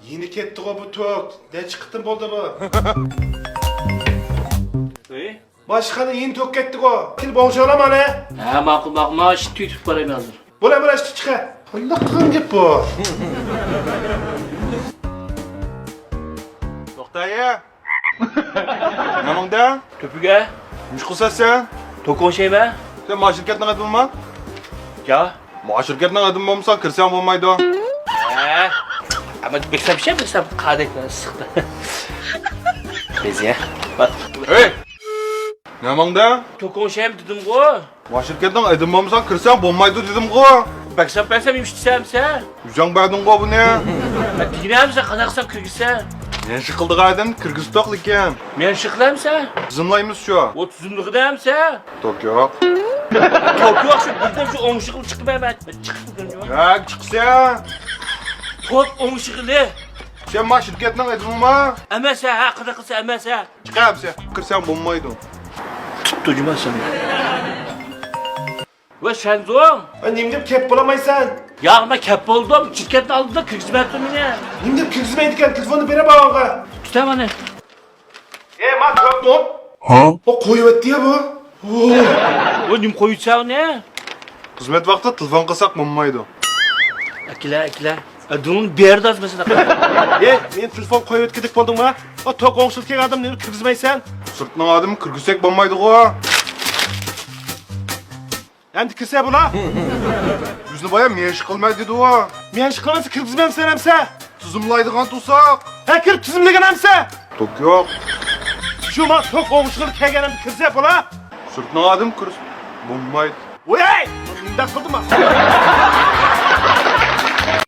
Yeni ketdi o bu tok. Ne çıktın boldu bu? Başkanı yeni tok ketdik o. Til boğuşalama ne? Ha ma'qul ma'qul. Mana shu tutib qo'yayman hozir. Bula bula işte çıka. Allah kılın git bu. To'xtay. Namangda? To'piga Ish qilsan? to'q o'xshayman. Sen mana shirkatning adimmi? Ya. Mana shirkatning adimi bo'lmasa, kirsam bo'lmaydi. Ha. Ama beksam qadekdan issiqda. Bezya. Bak. Hey! Namangda? To'q o'xshayman dedim-ku. Mana shirkatning adimi bo'lmasa, kirsam bo'lmaydi dedim-ku. Beksam yumshitsamsa. Yuzang berding-ku buni. Diginamsa qanaqsan kirgizsa. Men shiqildigadim kirgiztoq ekan. Men shiqlamsa. Tizimlaymiz shu. O tuzumliqdamsa. To'q yo'q. To'q yo'q shu birdan shu o'ngshig'il chiqmayman. Chiqib Ha, chiqsa. to'q o'ngshig'ili. Sen mana shirkatning adimimi? Amasa, ha, qada qilsa amasa. Chiqamsa, kirsam bo'lmaydi. Tuttu jumasan. Va Shanzong. Ben nimdip kep bulamaysan. Yağma kep oldum. Şirketin aldığında kırgızmattım yine. Nimdip kirgizmeydiken telefonu bere bağlı. Tutam hani. Ma tok mu? Ha? O koyuvetti ya bu. O nim koyutsa ne? Xizmat vaqtida telefon qilsak bo'lmaydi. Akila. Adının bir yerde mesela. Men telefon koyuvetkidik boldun mu? O tok oңşilken adam nimdip kirgizmeysen. Sirtning adimi kirgizsak bo'lmaydi-ku. Endi kirse bula. Yuzni boya men ish qilmay dedi-ku. Men ish qilmasa kirgizmem sen emse. Tizimlaydigan tursak. Ha kirib tizimlagan emse. To'q yo'q. Şu ma tok oңşilib kelganim kirse bula. Sirtning adimi kirish bo'lmaydi. Oy! Nimda qildimi?